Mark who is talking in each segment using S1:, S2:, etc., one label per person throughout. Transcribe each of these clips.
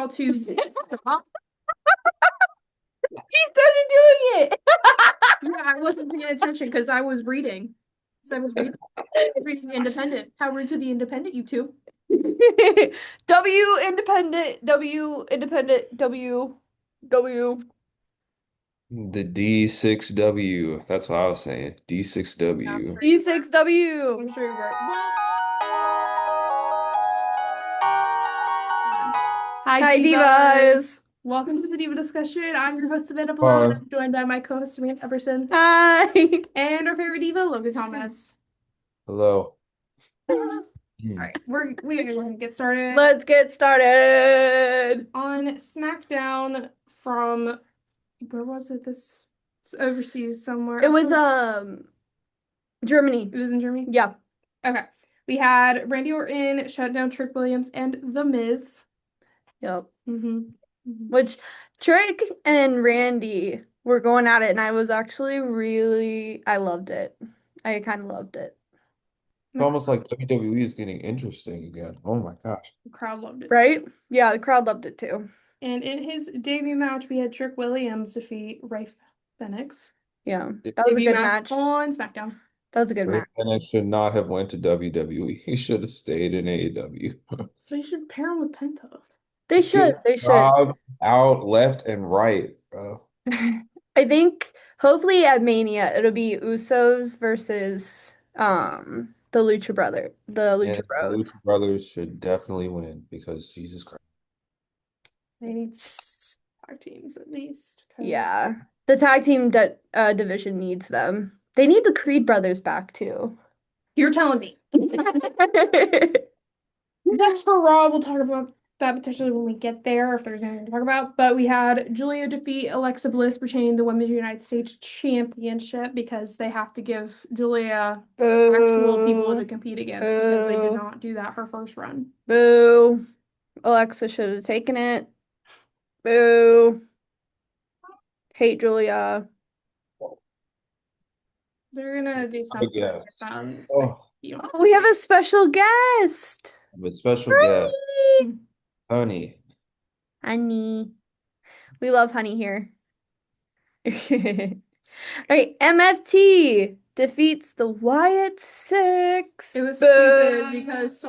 S1: y'all to. He
S2: started doing it.
S1: Yeah, I wasn't paying attention because I was reading. Because I was reading The Independent. How rude to The Independent, you two.
S2: W independent, W independent, W.
S3: The D6W. That's what I was saying.
S1: Yeah,
S3: D6W.
S2: E6W.
S1: I'm sure you're right. Hi,
S2: Hi,
S1: Divas.
S2: divas.
S1: Welcome to the Diva discussion. I'm your host, Amanda Palone, and
S3: Hi.
S1: I'm joined by my co-host, Samantha Everson,
S2: Hi.
S1: and our favorite diva, Logan Thomas.
S3: Hello.
S1: All right, we're gonna get started.
S2: Let's get started.
S1: On SmackDown from where was it? This it's overseas somewhere.
S2: It was Germany.
S1: It was in Germany.
S2: Yeah.
S1: Okay. We had Randy Orton shut down Trick Williams and The Miz.
S2: Yep.
S1: Mm-hmm.
S2: Which Trick and Randy were going at it, and I was actually I loved it. I kind of loved it.
S3: It's almost like WWE is getting interesting again. Oh my gosh.
S1: The crowd loved it.
S2: Right? Yeah, the crowd loved it too.
S1: And in his debut match, we had Trick Williams defeat Ray Phoenix.
S2: Yeah, that was a
S1: Debut
S2: good match.
S1: on SmackDown.
S2: That was a good match.
S3: And should not have went to WWE. He should have stayed in AEW.
S1: They should pair him with Penta.
S2: They should. They should.
S3: Out, left, and right, bro.
S2: I think hopefully at Mania it'll be Usos versus the Lucha
S3: And the
S2: Bros.
S3: Lucha Brothers should definitely win because Jesus Christ.
S1: They need tag teams at least.
S2: Yeah. The tag team division needs them. They need the Creed brothers back too.
S1: You're telling me. That's for Raw. We'll talk about that potentially when we get there, if there's anything to talk about. But we had Julia defeat Alexa Bliss, retaining the Women's United States Championship because they have to give Julia actual people to compete against because they did not do that her first run.
S2: Boo. Alexa should have taken it. Boo. Hate Julia.
S1: They're gonna do something.
S3: Oh,
S2: we have a special guest.
S3: a special guest. Honey.
S2: Honey. We love honey here. All right, MFT defeats the Wyatt Six.
S1: It was stupid because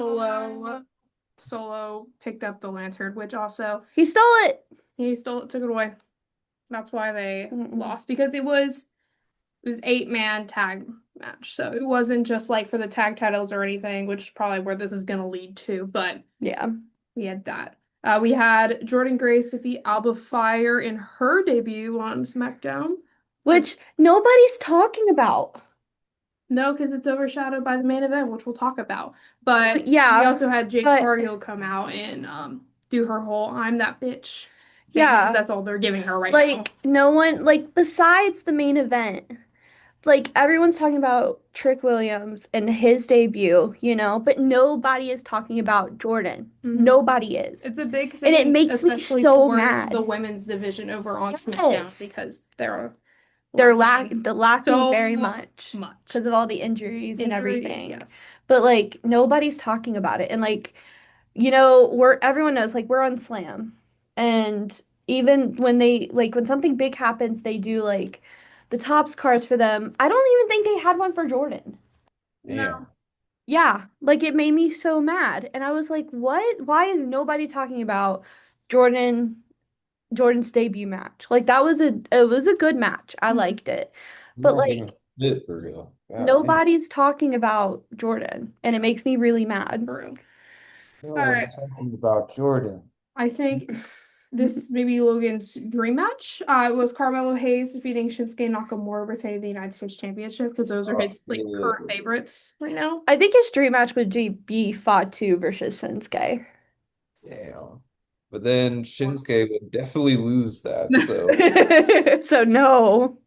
S1: Solo picked up the lantern, which also
S2: he stole it.
S1: He stole it, took it away. That's why they lost because it was 8-man tag match. So it wasn't just like for the tag titles or anything, which is probably where this is gonna lead to, but
S2: yeah.
S1: We had that. We had Jordynne Grace defeat Alba Fire in her debut on SmackDown.
S2: Which nobody's talking about.
S1: No, because it's overshadowed by the main event, which we'll talk about. But
S2: yeah,
S1: we also had Jade Cargill come out and do her whole "I'm that bitch."
S2: Yeah,
S1: that's all they're giving her right now.
S2: Like no one, like besides the main event, like everyone's talking about Trick Williams and his debut, you know, but nobody is talking about Jordan. Nobody is.
S1: It's a big thing,
S2: and it makes me so mad.
S1: The women's division over on SmackDown because they're
S2: lacking so very much because of all the injuries and everything.
S1: Yes.
S2: But like nobody's talking about it. And like, you know, everyone knows like we're on Slam. And even when when something big happens, they do like the tops cards for them. I don't even think they had one for Jordan.
S1: No.
S2: Yeah, like it made me so mad. And I was like, what? Why is nobody talking about Jordan's debut match? Like it was a good match. I liked it. But like
S3: for real.
S2: nobody's talking about Jordan, and it makes me really mad.
S3: No one's talking about Jordan.
S1: I think this may be Logan's dream match. It was Carmelo Hayes defeating Shinsuke Nakamura, retaining the United States Championship because those are his current favorites right now.
S2: I think his dream match would be Fatu versus Shinsuke.
S3: Damn. But then Shinsuke would definitely lose that.
S2: So no.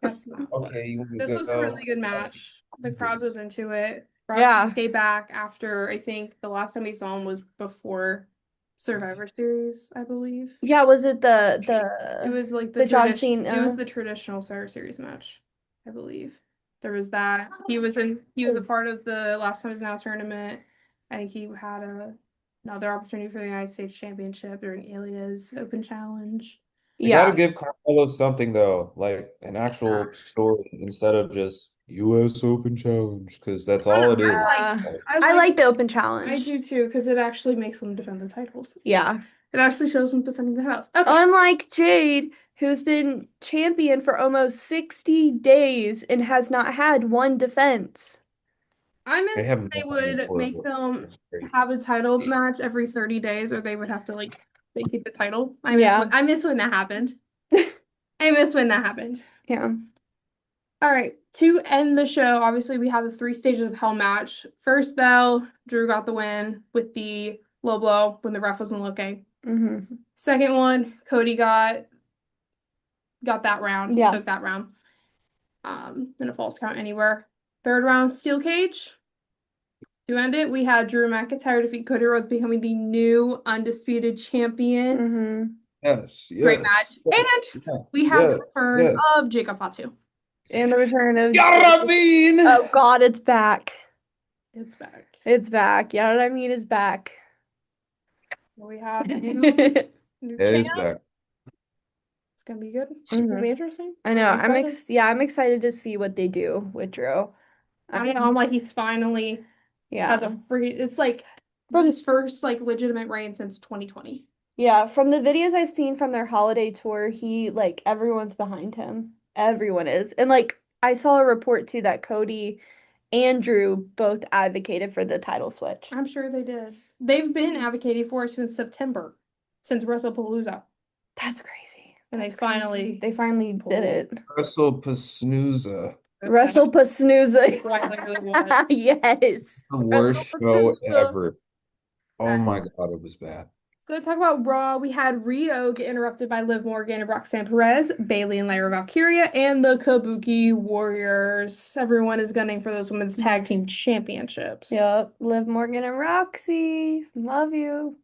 S1: That's not
S3: okay.
S1: This was a really good match. The crowd was into it.
S2: Yeah.
S1: Shinsuke back after I think the last time we saw him was before Survivor Series, I believe.
S2: Yeah, was it
S1: It was like the
S2: John Cena?
S1: It was the traditional Survivor Series match, I believe. There was that. He was a part of the Last Time Is Now tournament. I think he had Another opportunity for the United States Championship during Ilya's Open Challenge.
S3: They got to
S2: Yeah.
S3: give Carmelo something though, like an actual story instead of just U.S. Open Challenge, because that's all it is.
S2: I like the open
S1: I
S2: challenge.
S1: do too, because it actually makes them defend the titles.
S2: Yeah.
S1: It actually shows them defending the titles. Okay.
S2: Unlike Jade, who's been champion for almost 60 days and has not had one defense.
S1: I
S3: They
S1: miss
S3: have
S1: when they
S3: nothing
S1: would
S3: for
S1: make
S3: it.
S1: them
S3: That's great.
S1: have a title match every 30 days, or they would have to like vacate the title.
S2: Yeah.
S1: I miss when that happened. I miss when that happened.
S2: Yeah.
S1: All right, to end the show, obviously we have the 3 stages of hell match. First bell, Drew got the win with the low blow when the ref wasn't looking.
S2: Mm-hmm.
S1: Second one, Cody got that round.
S2: Yeah.
S1: He took that round. In a false count anywhere. Third round, steel cage. To end it, we had Drew McIntyre defeat Cody Rhodes, becoming the new undisputed champion.
S2: Mm-hmm.
S3: Yes,
S1: Great match.
S3: yes,
S1: And
S3: yes,
S1: we have the
S3: yes,
S1: return
S3: yes.
S1: of Jacob Fatu.
S2: And the return of
S3: You know what I mean?
S2: Oh God, it's back.
S1: It's back.
S2: It's back. You know what I mean? It's back.
S1: We have new
S3: It is
S1: champ.
S3: back.
S1: It's gonna be good. It's gonna be interesting.
S2: I know.
S1: I'm excited.
S2: I'm excited to see what they do with Drew.
S1: I know. I'm like he's finally has a free. It's like for this first like legitimate reign since 2020.
S2: Yeah, from the videos I've seen from their holiday tour, he like everyone's behind him. Everyone is. And like I saw a report too that Cody and Drew both advocated for the title switch.
S1: I'm sure they did. They've been advocating for it since September, since WrestlePalooza.
S2: That's crazy.
S1: And
S2: That's
S1: they
S2: finally did it.
S3: WrestlePalooza.
S2: WrestlePalooza.
S1: Quite literally was.
S2: Yes.
S3: The worst show
S2: WrestlePalooza.
S3: ever. Oh my God, it was bad.
S1: Let's go talk about Raw. We had Rio get interrupted by Liv Morgan and Roxanne Perez, Bayley and Lyra Valkyria, and the Kabuki Warriors. Everyone is gunning for those women's tag team championships.
S2: Yep. Liv Morgan and Roxy. Love you.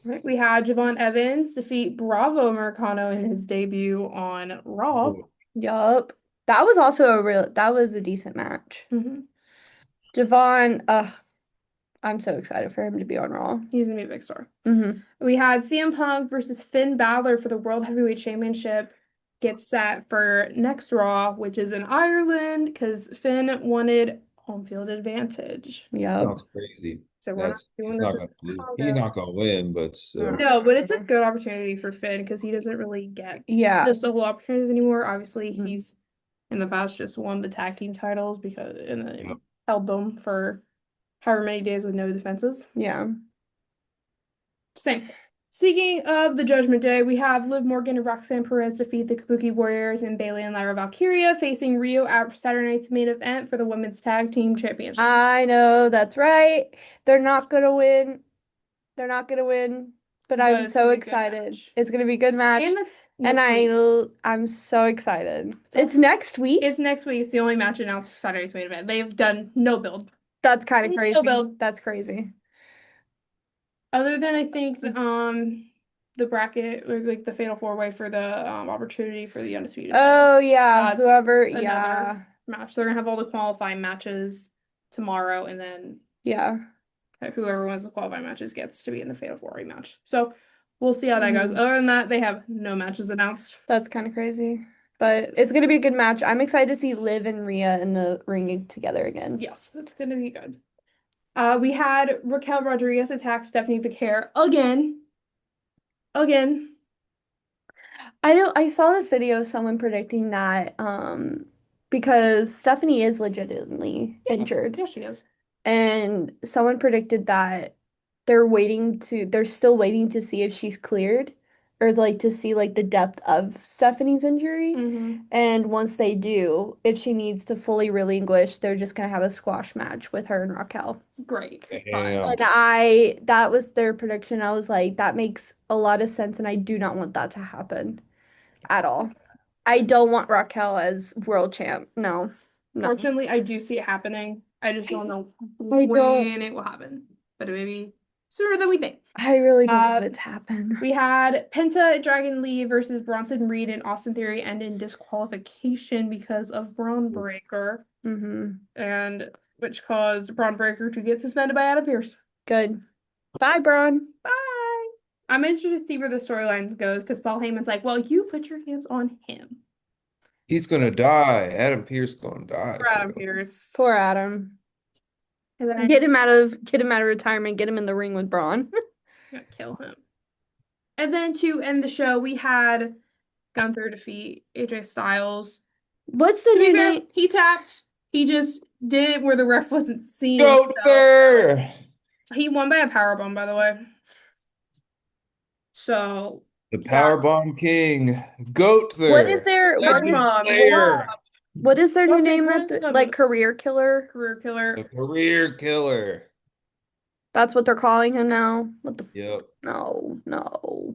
S1: Right, we had Javon Evans defeat Bravo Americano in his debut on Raw.
S2: Yup. That was also that was a decent match.
S1: Mhm.
S2: Javon, I'm so excited for him to be on Raw.
S1: He's gonna be a big star.
S2: Mm-hmm.
S1: We had CM Punk versus Finn Balor for the World Heavyweight Championship. Gets set for next Raw, which is in Ireland, because Finn wanted home field advantage.
S2: Yep.
S3: Sounds crazy.
S1: So we're not doing
S3: He's
S1: this
S3: not
S1: in
S3: gonna lose.
S1: Chicago.
S3: He's not gonna win, but still.
S1: No, but it's a good opportunity for Finn because he doesn't really get the solo opportunities anymore. Obviously, he's in the past just won the tag team titles because and then held them for however many days with no defenses.
S2: Yeah.
S1: Same. Speaking of the Judgment Day, we have Liv Morgan and Roxanne Perez defeat the Kabuki Warriors and Bayley and Lyra Valkyria facing Rio at Saturday night's main event for the women's tag team championship.
S2: I know, that's right. They're not gonna win. They're not gonna win. But I'm so excited. It's gonna be a good match.
S1: And
S2: I'm so excited. It's next week.
S1: It's next week. It's the only match announced for Saturday's main event. They've done no build.
S2: That's kind of crazy.
S1: No build.
S2: That's crazy.
S1: Other than I think the bracket or like the fatal four-way for the opportunity for the undisputed.
S2: Oh yeah, whoever
S1: match. They're gonna have all the qualifying matches tomorrow, and then whoever wins the qualifying matches gets to be in the fatal four-way match. So we'll see how that goes. Other than that, they have no matches announced.
S2: That's kind of crazy. But it's gonna be a good match. I'm excited to see Liv and Rhea in the ring together again.
S1: Yes, that's gonna be good. We had Raquel Rodriguez attack Stephanie Vicaire again.
S2: I saw this video of someone predicting that because Stephanie is legitimately injured.
S1: Yeah, she is.
S2: And someone predicted that they're still waiting to see if she's cleared or like to see like the depth of Stephanie's injury. And once they do, if she needs to fully relinquish, they're just gonna have a squash match with her and Raquel.
S1: Great.
S2: And that was their prediction. I was like, that makes a lot of sense, and I do not want that to happen at all. I don't want Raquel as world champ. No.
S1: Fortunately, I do see it happening. I just don't know when it will happen. But maybe sooner than we think.
S2: I really don't want it to happen.
S1: We had Penta Dragon Lee versus Bronson Reed and Austin Theory end in disqualification because of Braun Breaker. And which caused Braun Breaker to get suspended by Adam Pearce.
S2: Good. Bye, Braun.
S1: Bye. I'm interested to see where the storyline goes because Paul Heyman's like, well, you put your hands on him.
S3: He's gonna die. Adam Pearce gonna die,
S1: For Adam
S3: Phil.
S1: Pearce.
S2: Poor Adam.
S1: And then
S2: Get him out of retirement. Get him in the ring with Braun.
S1: gonna kill him. And then to end the show, we had Gunther defeat AJ Styles.
S2: What's the
S1: To be
S2: new
S1: fair,
S2: name?
S1: he tapped. He just did it where the ref wasn't seeing.
S3: Go there.
S1: He won by a powerbomb, by the way. So
S3: The
S1: yeah.
S3: Powerbomb King. Goat there.
S2: What is their what is their new
S1: What's
S2: name
S1: their
S2: that
S1: name?
S2: like career killer?
S1: Career killer.
S3: The career killer.
S2: That's what they're calling him now. What the
S3: Yep.
S2: No.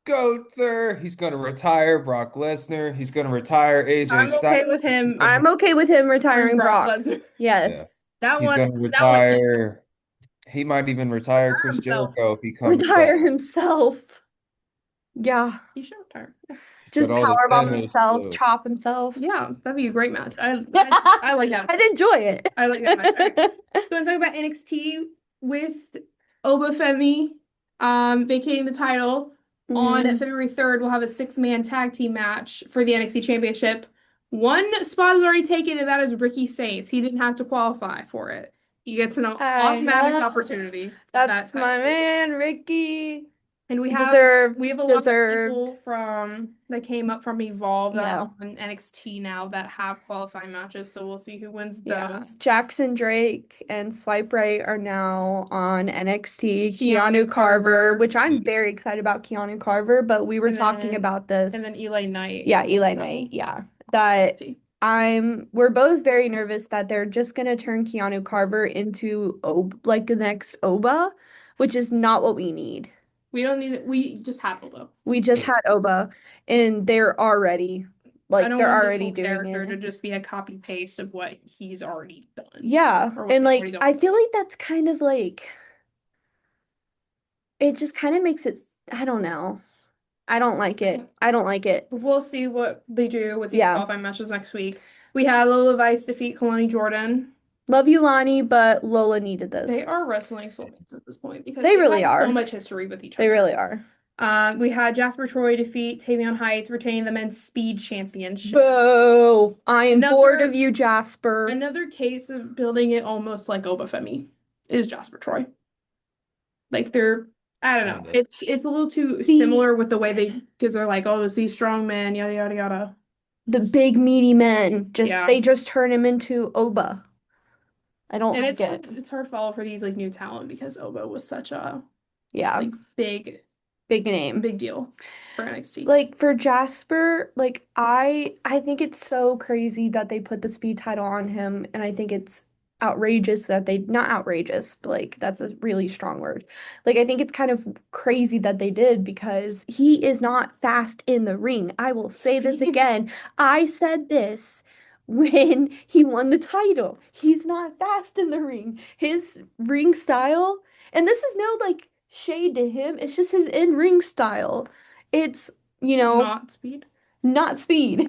S3: Goat there. He's gonna retire Brock Lesnar. He's gonna retire AJ
S1: I'm okay
S3: Styles.
S1: with him.
S2: I'm okay with him retiring Brock.
S1: Lesnar.
S2: Yes.
S1: That
S3: He's
S1: one.
S3: gonna retire. He might even retire Chris
S1: himself.
S3: Jericho if he comes
S2: Retire
S3: back.
S2: himself. Yeah.
S1: He should retire.
S2: Just
S3: got all the
S2: powerbomb
S3: damage,
S2: himself,
S3: so-
S2: chop himself.
S1: Yeah, that'd be a great match. I like that.
S2: I'd enjoy it.
S1: I like that match. All right. Let's go and talk about NXT with Obafemi vacating the title. On February 3rd, we'll have a 6-man tag team match for the NXT Championship. One spot is already taken, and that is Ricky Saints. He didn't have to qualify for it. He gets an automatic opportunity.
S2: That's my man, Ricky.
S1: And we have
S2: Deserved.
S1: a lot of people that came up from Evolve that are on NXT now that have qualifying matches, so we'll see who wins those.
S2: Jackson Drake and Swipe Right are now on NXT. Keanu Carver, which I'm very excited about Keanu Carver, but we were talking about this.
S1: And then Eli Knight.
S2: Yeah, Eli Knight, yeah. That we're both very nervous that they're just gonna turn Keanu Carver into like the next Oba, which is not what we need.
S1: We don't need it. We just had Oba.
S2: We just had Oba, and they're already they're already doing it.
S1: To just be a copy paste of what he's already done.
S2: Yeah, and like I feel like that's kind of like it just kind of makes it. I don't know. I don't like it.
S1: We'll see what they do with these qualifying matches next week. We had Lola Vice defeat Kalani Jordan.
S2: Love you, Lonnie, but Lola needed this.
S1: They are wrestling soulmates at this point because
S2: they really are.
S1: So much history with each other.
S2: They really are.
S1: We had Jasper Troy defeat Tavion Heights, retaining the men's speed championship.
S2: Boo! I am bored of you, Jasper.
S1: Another case of building it almost like Obafemi is Jasper Troy. Like I don't know. It's a little too similar with the way because they're like, oh, it's these strong men, yada yada yada.
S2: The big meaty men they just turn him into Oba. I don't like it.
S1: It's hard to follow for these like new talent because Oba was such a big
S2: name,
S1: big deal for NXT.
S2: Like for Jasper, like I think it's so crazy that they put the speed title on him, and I think it's outrageous that not outrageous, but like that's a really strong word. Like I think it's kind of crazy that they did because he is not fast in the ring. I will say this again. I said this when he won the title. He's not fast in the ring. His ring style, and this is no like shade to him, it's just his in-ring style. It's, not speed. Not speed.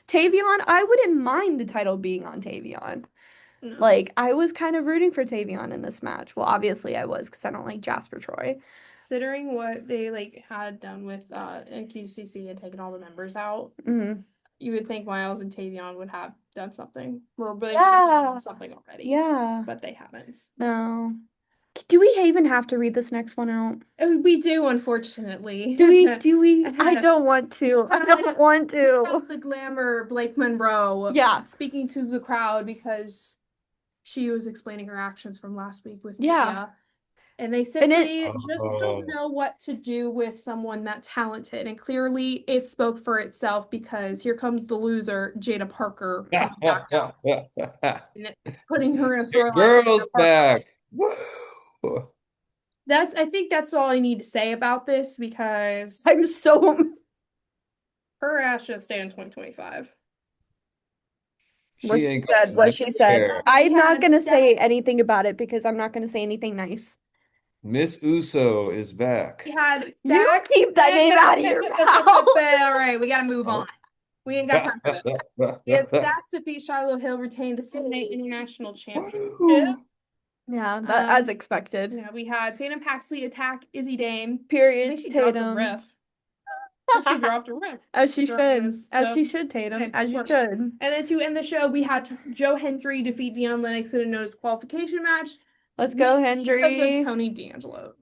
S2: Tavion, I wouldn't mind the title being on Tavion. No. Like, I was kind of rooting for Tavion in this match. Well, obviously I was because I don't like Jasper Troy.
S1: Considering what they had done with NQCC and taken all the members out, you would think Miles and Tavion would have done something. Or they would have done something already. Yeah. But they haven't. No.
S2: Do we even have to read this next one out?
S1: We do, unfortunately.
S2: Do we? I don't want to.
S1: The glamour, Blake Monroe. Yeah. Speaking to the crowd because she was explaining her actions from last week with Diva. And they simply just don't know what to do with someone that talented. And clearly it spoke for itself because here comes the loser, Jada Parker. And putting her in a storyline.
S3: Girls back.
S1: I think that's all I need to say about this because
S2: I'm so
S1: her ass should stay in 2025.
S2: What she said. I'm not gonna say anything about it because I'm not gonna say anything nice.
S3: Miss Uso is back.
S2: You keep that name out of your mouth.
S1: All right, we gotta move on. We ain't got time for this. We had Stacks defeat Shiloh Hill, retain the TNA International Championship.
S2: Yeah, that as expected.
S1: Yeah, we had Tatum Paxley attack Izzy Dame. I
S2: Period.
S1: think she dropped a
S2: Tatum.
S1: riff. I think she dropped a riff.
S2: As she
S1: during
S2: should.
S1: this,
S2: As
S1: so-
S2: she should, Tatum.
S1: Okay,
S2: As
S1: of
S2: you
S1: course.
S2: should.
S1: And then to end the show, we had Joe Hendry defeat Deion Lennox in a no disqualification match.
S2: Let's go,
S1: Because
S2: Hendry.
S1: of Tony D'Angelo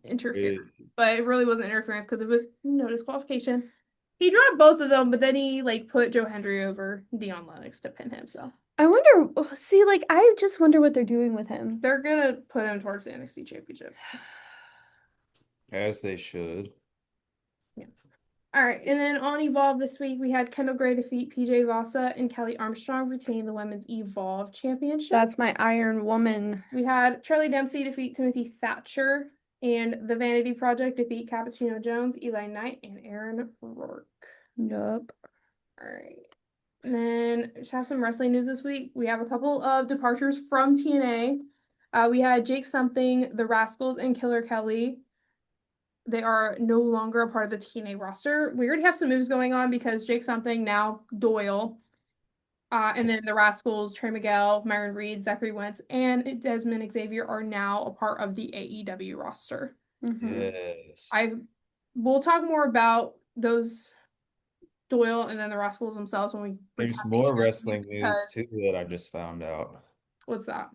S1: interference.
S3: Crazy.
S1: But it really wasn't interference because it was no disqualification. He dropped both of them, but then he like put Joe Hendry over Deion Lennox to pin him. So
S2: I wonder, see, like, I just wonder what they're doing with him.
S1: they're gonna put him towards the NXT championship.
S3: As they should.
S1: Yeah. All right, and then on Evolve this week, we had Kendall Gray defeat PJ Vasa and Kelly Armstrong retain the women's Evolve championship.
S2: That's my Iron Woman.
S1: We had Charlie Dempsey defeat Timothy Thatcher and the Vanity Project defeat Cappuccino Jones, Eli Knight, and Aaron Rourke.
S2: Nope.
S1: All right. And then just have some wrestling news this week. We have a couple of departures from TNA. We had Jake Something, the Rascals, and Killer Kelly. They are no longer a part of the TNA roster. We already have some moves going on because Jake Something, now Doyle, and then the Rascals, Trey Miguel, Myron Reed, Zachary Wentz, and Desmond Xavier are now a part of the AEW roster.
S3: Yes.
S1: We'll talk more about those Doyle and then the Rascals themselves when we
S3: There's
S1: recap
S3: more
S1: AEW
S3: wrestling news
S1: because-
S3: too that I just found out.
S1: What's that?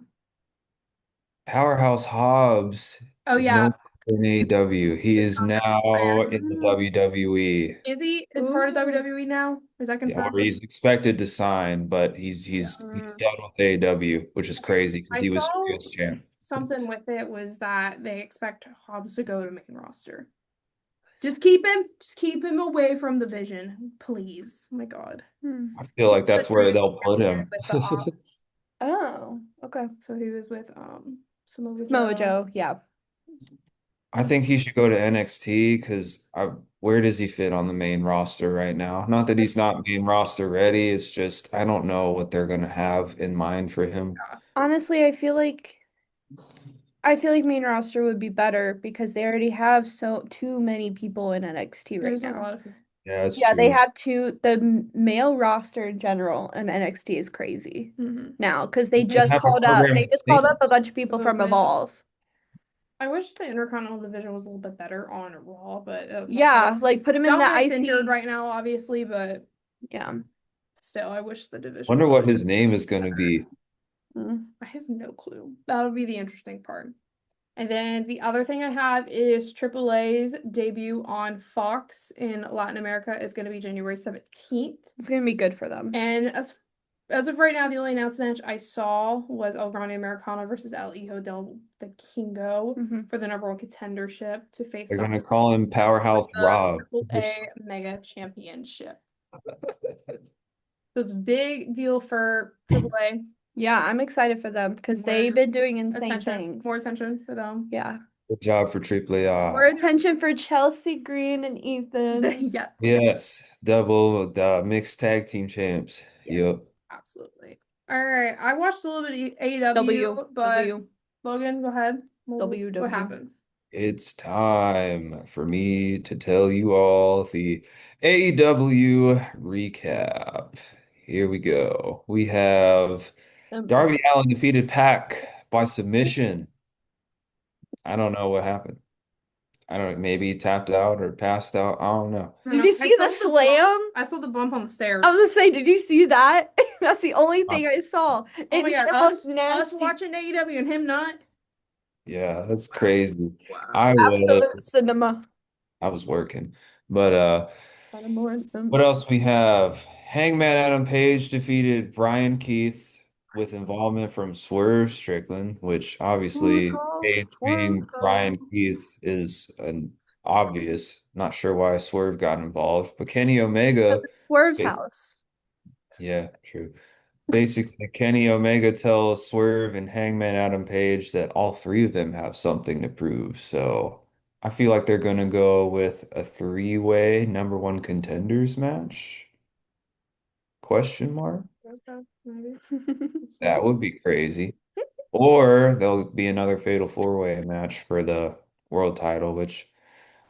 S3: Powerhouse Hobbs
S1: Oh
S3: is
S1: yeah,
S3: no longer in AEW. He is now in the WWE.
S1: is he a part of WWE now? Is that
S3: Yeah,
S1: confirmed?
S3: or he's expected to sign, but he's done with AEW, which is crazy because
S1: I
S3: he was
S1: saw
S3: US champ.
S1: something with it was that they expect Hobbs to go to main roster. Just keep him away from the Vision, please. Oh my God.
S3: I feel like that's where they'll put him.
S1: With the,
S2: Oh, okay.
S1: so he was with Samoa
S2: Samoa Joe, yeah.
S3: I think he should go to NXT because where does he fit on the main roster right now? Not that he's not main roster ready, it's just I don't know what they're gonna have in mind for him.
S2: Honestly, I feel like main roster would be better because they already have too many people in NXT right
S1: There's like a
S2: now.
S1: lot of people.
S3: Yeah, that's
S2: Yeah, they
S3: true.
S2: have the male roster in general and NXT is crazy now because they
S3: They
S2: just
S3: have a
S2: called up
S3: program
S2: a bunch of people from Evolve.
S1: I wish the Intercontinental Division was a little bit better on Raw, but
S2: Yeah, like put him in the
S1: Dominic's
S2: IC.
S1: injured right now, obviously, but
S2: Yeah.
S1: still, I wish the division.
S3: Wonder what his name is gonna be.
S1: I have no clue. That'll be the interesting part. And then the other thing I have is AAA's debut on Fox in Latin America is going to be January 17th.
S2: It's gonna be good for them.
S1: And as of right now, the only announced match I saw was El Grande Americano versus El Hijo del Vikingo for the number one contendership to face
S3: They're
S1: off
S3: gonna call him Powerhouse
S1: the
S3: Rob.
S1: AAA Mega Championship. So it's a big deal for AAA.
S2: Yeah, I'm excited for them because they've been doing insane things.
S1: More attention for them.
S2: Yeah.
S3: Good job for AAA.
S2: More attention for Chelsea Green and Ethan.
S1: Yeah,
S3: Yes, double the mixed tag team champs. Yep.
S1: absolutely. All right, I watched a little bit of AEW, but Logan, go ahead. What happened?
S3: It's time for me to tell you all the AEW recap. Here we go. We have Darby Allin defeated Pac by submission. I don't know what happened. I don't know, maybe he tapped out or passed out. I don't know.
S2: Did you see the slam?
S1: I saw the bump on the stairs.
S2: I was gonna say, did you see that? That's the only thing I saw.
S1: Oh my God,
S2: It
S1: us
S2: looked nasty.
S1: watching AEW and him not?
S3: Yeah, that's crazy.
S1: Wow.
S2: Absolute cinema.
S3: I was working. But what else we have? Hangman Adam Page defeated Brian Keith with involvement from Swerve Strickland, which obviously Page being Brian Keith is an obvious. Not sure why Swerve got involved, but Kenny Omega.
S2: Swerve's house.
S3: Yeah, true. Basically, Kenny Omega tells Swerve and Hangman Adam Page that all three of them have something to prove. So I feel like they're gonna go with a three-way number one contenders match. Question mark? That would be crazy. Or there'll be another fatal four-way match for the world title, which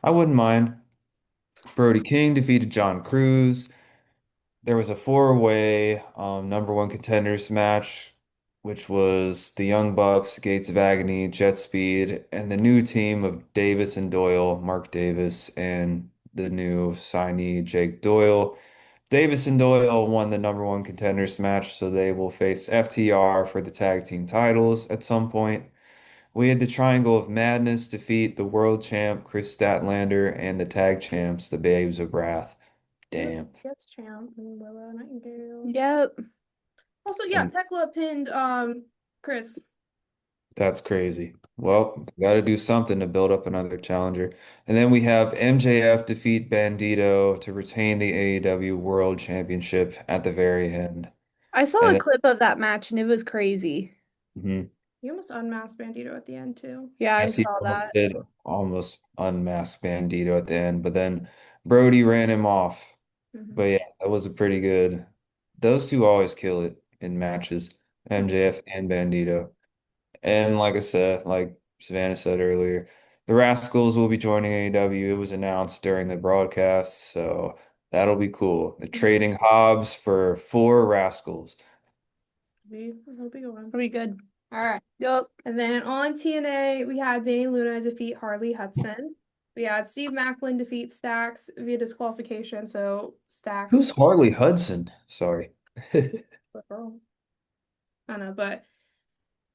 S3: I wouldn't mind. Brody King defeated John Cruz. There was a four-way number one contenders match. which was the Young Bucks, Gates of Agony, Jet Speed, and the new team of Davis and Doyle, Mark Davis, and the new signee, Jake Doyle. Davis and Doyle won the number one contenders match, so they will face FTR for the tag team titles at some point. We had the Triangle of Madness defeat the world champ, Chris Statlander, and the tag champs, the Babes of Wrath.
S1: Yep.
S3: Damn.
S1: Yes, champ. And Willow Nightingale.
S2: Yep.
S1: Also, yeah,
S3: And
S1: Tekla pinned Chris.
S3: that's crazy. Well, got to do something to build up another challenger. And then we have MJF defeat Bandito to retain the AEW World Championship at the very end.
S2: I saw
S3: And
S2: a
S3: then,
S2: clip of that match and it was crazy.
S3: mhm.
S1: He almost unmasked Bandito at the end too.
S2: Yeah, I
S3: Yes, he
S2: saw
S3: almost
S2: that.
S3: did almost unmask Bandito at the end, but then Brody ran him off. But
S1: Mhm.
S3: yeah, that was a pretty good. Those two always kill it in matches, MJF and Bandito. And like I said, like Savannah said earlier, the Rascals will be joining AEW. It was announced during the broadcast, so that'll be cool. They're trading Hobbs for four Rascals.
S1: It'll be going.
S2: Pretty good.
S1: All right.
S2: Yep.
S1: And then on TNA, we had Danny Luna defeat Harley Hudson. We had Steve Macklin defeat Stax via disqualification. So Stax,
S3: Who's Harley Hudson? Sorry.
S1: but girl, I don't know, but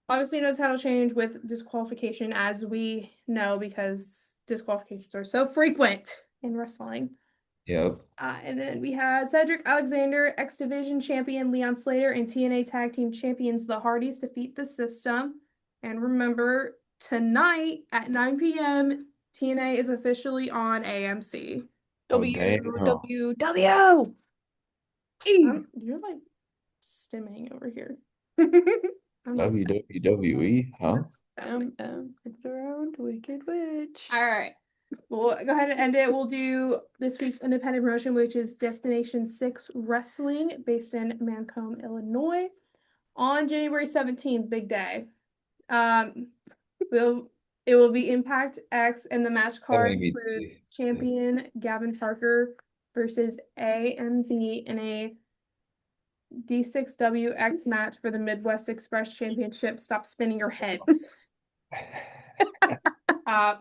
S1: obviously no title change with disqualification, as we know, because disqualifications are so frequent in wrestling.
S3: Yep.
S1: And then we had Cedric Alexander, X Division champion Leon Slater, and TNA Tag Team champions The Hardys defeat the System. And remember, tonight at 9 p.m., TNA is officially on AMC.
S3: Oh, damn.
S2: WWW.
S1: You're like stimming over here.
S3: WWE, huh?
S2: It's around Wicked Witch.
S1: All right. We'll go ahead and end it. We'll do this week's independent promotion, which is Destination 6 Wrestling, based in Mancomb, Illinois, on January 17th, big day. Um, it will be Impact X, and the match card includes champion Gavin Parker versus AMV in a D6WX match for the Midwest Express Championship. Stop spinning your heads.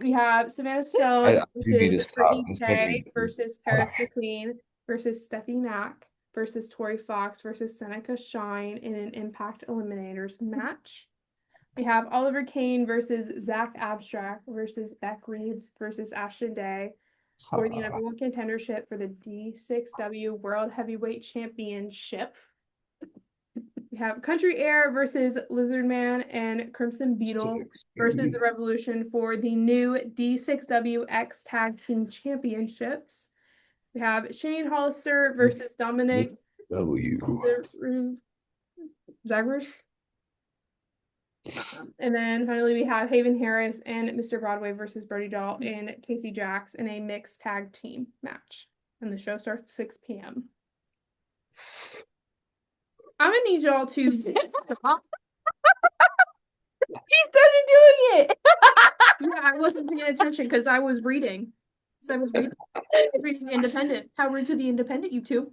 S1: We have Savannah Stone
S3: You need to
S1: versus
S3: stop.
S1: Brittany
S3: It's making
S1: Kay
S3: me
S1: versus Paris McQueen versus Steffi Mack versus Tori Fox versus Seneca Shine in an Impact Eliminators match. We have Oliver Kane versus Zach Abstract versus Beck Reeves versus Ashton Day for the number one contendership for the D6W World Heavyweight Championship. We have Country Air versus Lizard Man and Crimson Beetle versus the Revolution for the new D6WX Tag Team Championships. We have Shane Hollister versus Dominic Zagros. And then finally we have Haven Harris and Mr. Broadway versus Birdie Doll and Casey Jax in a mixed tag team match. And the show starts at 6 p.m. I'm gonna need y'all to
S2: He started doing it.
S1: Yeah, I wasn't paying attention because I was reading. Because I was reading Independent. How rude to the Independent, you two.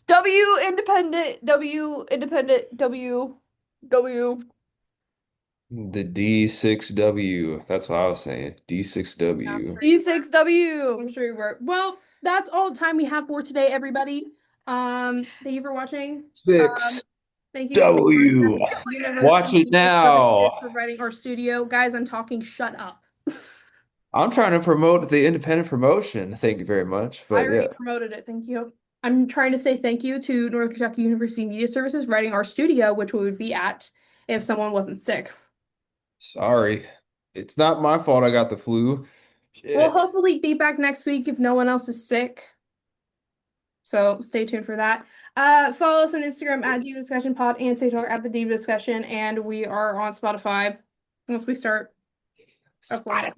S2: W independent, W independent, W.
S3: The D6W. That's what I was saying. D6W.
S2: D6W.
S1: I'm sure you were. Well, that's all the time we have for today, everybody. Thank you for watching.
S3: Six
S1: Thank you
S3: W. Watch
S1: University
S3: it
S1: Media Services
S3: now.
S1: for providing our studio. Guys, I'm talking, shut up.
S3: I'm trying to promote the independent promotion. Thank you very much.
S1: I
S3: But
S1: already
S3: yeah,
S1: promoted it, thank you. I'm trying to say thank you to North Kentucky University Media Services for providing our studio, which we would be at if someone wasn't sick.
S3: sorry. It's not my fault I got the flu.
S1: We'll
S3: Shit.
S1: hopefully be back next week if no one else is sick. So stay tuned for that. Follow us on Instagram at Diva Discussion Pod and TikTok at the Diva Discussion, and we are on Spotify once we start uploading.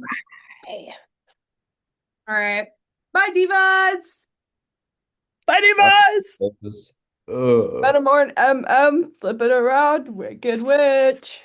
S1: All right. Bye, Divas!
S2: Bye, Divas.
S3: Ugh.
S2: Better more flip it around, Wicked Witch.